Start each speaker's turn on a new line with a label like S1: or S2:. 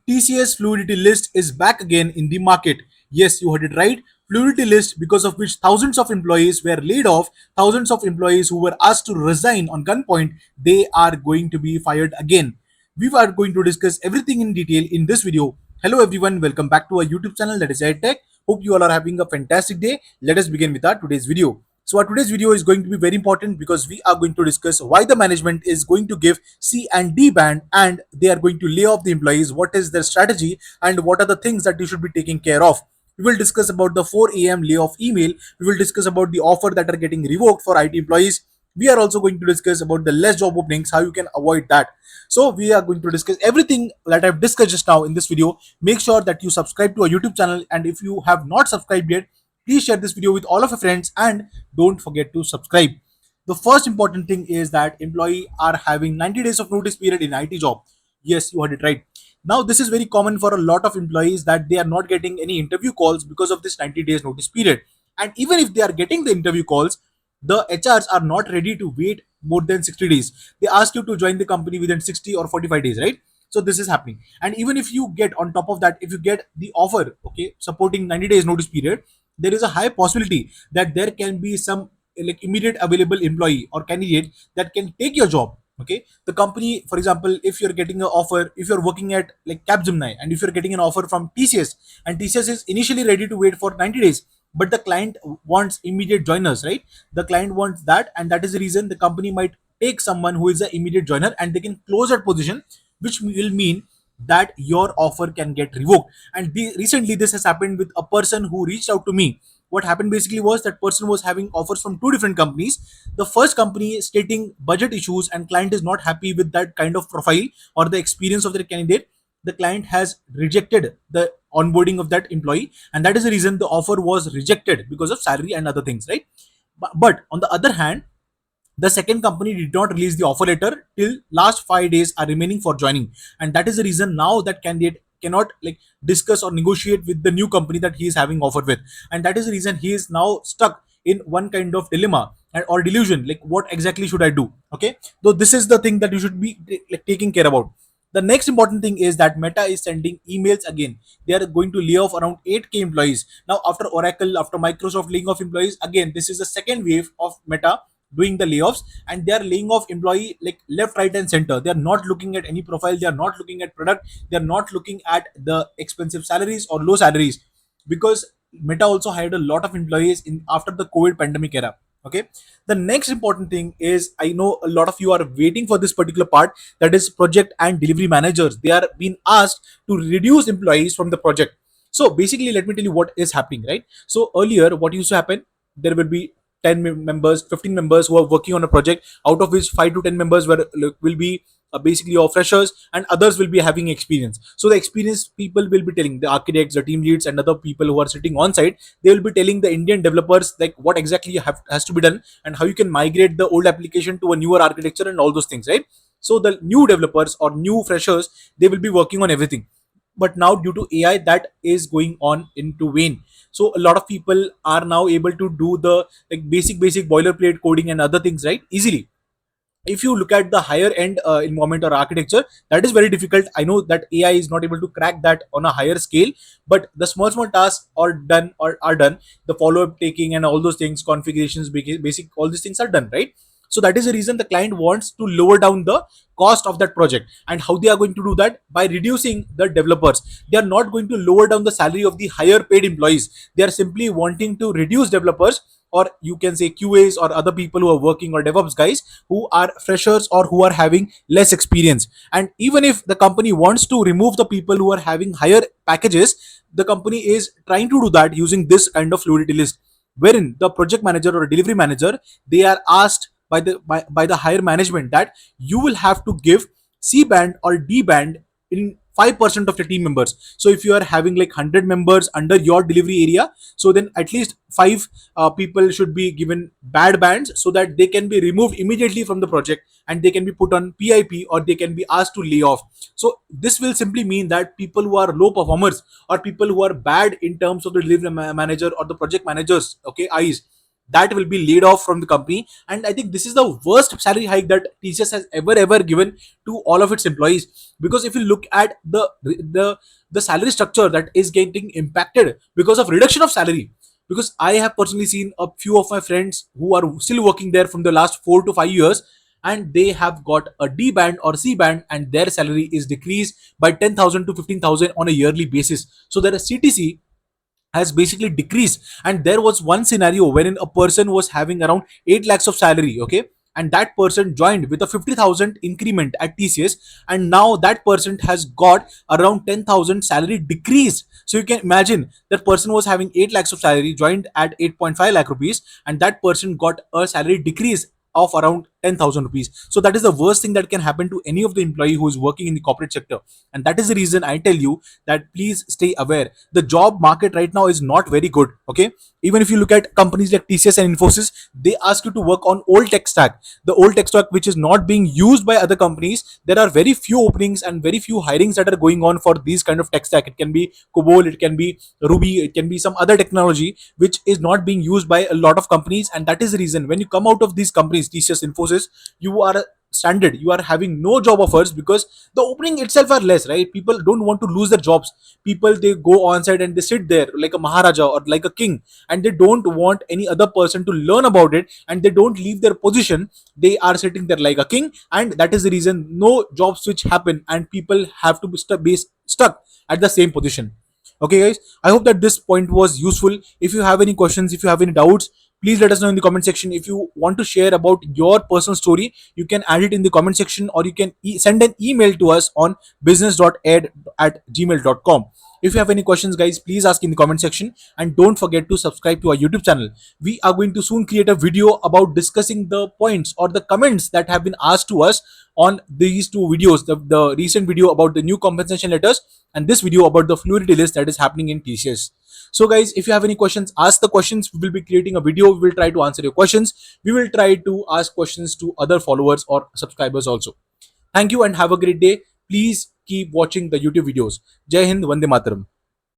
S1: TCS Fluidity list is back again in the market. Yes, you heard it right. Fluidity list, because of which thousands of employees were laid off, thousands of employees who were asked to resign on gunpoint, they are going to be fired again. We are going to discuss everything in detail in this video. Hello everyone, welcome back to our YouTube channel, that is EdTech. Hope you all are having a fantastic day. Let us begin with our today's video. So our today's video is going to be very important because we are going to discuss why the management is going to give C and D band and they are going to lay off the employees. What is their strategy and what are the things that you should be taking care of? We will discuss about the 4 a.m. layoff email. We will discuss about the offer that are getting revoked for IT employees. We are also going to discuss about the less job openings, how you can avoid that. So we are going to discuss everything that I've discussed just now in this video. Make sure that you subscribe to our YouTube channel, and if you have not subscribed yet, please share this video with all of your friends and don't forget to subscribe. The first important thing is that employee are having 90 days of notice period in IT job. Yes, you heard it right. Now this is very common for a lot of employees that they are not getting any interview calls because of this 90 days notice period. And even if they are getting the interview calls, the HRs are not ready to wait more than 60 days. They ask you to join the company within 60 or 45 days, right? So this is happening. And even if you get on top of that, if you get the offer, okay, supporting 90 days notice period, there is a high possibility that there can be some like immediate available employee or candidate that can take your job. Okay, the company, for example, if you're getting an offer, if you're working at like Capgemini and if you're getting an offer from TCS, and TCS is initially ready to wait for 90 days, but the client wants immediate joiners, right? The client wants that, and that is the reason the company might take someone who is an immediate joiner and they can close that position, which will mean that your offer can get revoked. And recently this has happened with a person who reached out to me. What happened basically was that person was having offers from two different companies. The first company stating budget issues and client is not happy with that kind of profile or the experience of their candidate. The client has rejected the onboarding of that employee, and that is the reason the offer was rejected because of salary and other things, right? But on the other hand, the second company did not release the offer letter till last 5 days are remaining for joining, and that is the reason now that candidate cannot like discuss or negotiate with the new company that he is having offer with, and that is the reason he is now stuck in one kind of dilemma or delusion, like what exactly should I do? Okay, so this is the thing that you should be like taking care about. The next important thing is that Meta is sending emails again. They are going to lay off around 8k employees. Now, after Oracle, after Microsoft laying off employees, again, this is the second wave of Meta doing the layoffs, and they are laying off employee like left, right, and center. They are not looking at any profile. They are not looking at product. They are not looking at the expensive salaries or low salaries, because Meta also hired a lot of employees in after the COVID pandemic era. Okay, the next important thing is, I know a lot of you are waiting for this particular part, that is project and delivery managers. They are being asked to reduce employees from the project. So basically, let me tell you what is happening, right? So earlier, what used to happen, there will be 10 members, 15 members who are working on a project, out of which 5 to 10 members will be basically all freshers, and others will be having experience. So the experienced people will be telling the architects, the team leads, and other people who are sitting on site, they will be telling the Indian developers like what exactly has to be done and how you can migrate the old application to a newer architecture and all those things, right? So the new developers or new freshers, they will be working on everything. But now due to AI, that is going on into vain. So a lot of people are now able to do the like basic boilerplate coding and other things, right, easily. If you look at the higher end environment or architecture, that is very difficult. I know that AI is not able to crack that on a higher scale, but the small tasks are done or are done. The follow up taking and all those things, configurations, basic all these things are done, right? So that is the reason the client wants to lower down the cost of that project. And how they are going to do that? By reducing the developers. They are not going to lower down the salary of the higher paid employees. They are simply wanting to reduce developers, or you can say QAs or other people who are working, or DevOps guys who are freshers or who are having less experience. And even if the company wants to remove the people who are having higher packages, the company is trying to do that using this kind of fluidity list, wherein the project manager or delivery manager, they are asked by the higher management that you will have to give C band or D band in 5% of the team members. So if you are having like 100 members under your delivery area, so then at least 5 people should be given bad bands, so that they can be removed immediately from the project and they can be put on PIP, or they can be asked to lay off. So this will simply mean that people who are low performers or people who are bad in terms of the delivery manager or the project managers, okay, eyes, that will be laid off from the company. And I think this is the worst salary hike that TCS has ever given to all of its employees. Because if you look at the salary structure that is getting impacted because of reduction of salary, because I have personally seen a few of my friends who are still working there from the last 4 to 5 years, and they have got a D band or C band, and their salary is decreased by 10,000 to 15,000 on a yearly basis. So their CTC has basically decreased. And there was one scenario wherein a person was having around 8 lakhs of salary, okay, and that person joined with a 50,000 increment at TCS, and now that person has got around 10,000 salary decreased. So you can imagine that person was having 8 lakhs of salary, joined at 8.5 lakh rupees, and that person got a salary decrease of around 10,000 rupees. So that is the worst thing that can happen to any of the employee who is working in the corporate sector. And that is the reason I tell you that please stay aware. The job market right now is not very good, okay. Even if you look at companies like TCS and Infosys, they ask you to work on old tech stack, the old tech stack which is not being used by other companies. There are very few openings and very few hirings that are going on for these kind of tech stack. It can be COBOL, it can be Ruby, it can be some other technology which is not being used by a lot of companies. And that is the reason when you come out of these companies, TCS, Infosys, you are standard, you are having no job offers, because the opening itself are less, right? People don't want to lose their jobs. People, they go on site and they sit there like a maharaja or like a king, and they don't want any other person to learn about it, and they don't leave their position. They are sitting there like a king, and that is the reason no job switch happen, and people have to be stuck at the same position. Okay guys, I hope that this point was useful. If you have any questions, if you have any doubts, please let us know in the comment section. If you want to share about your personal story, you can add it in the comment section, or you can send an email to us on business.ed@gmail.com. If you have any questions guys, please ask in the comment section, and don't forget to subscribe to our YouTube channel. We are going to soon create a video about discussing the points or the comments that have been asked to us on these two videos, the recent video about the new compensation letters, and this video about the fluidity list that is happening in TCS. So guys, if you have any questions, ask the questions. We will be creating a video. We will try to answer your questions. We will try to ask questions to other followers or subscribers also. Thank you and have a great day. Please keep watching the YouTube videos. Jai Hind, Vande Mataram.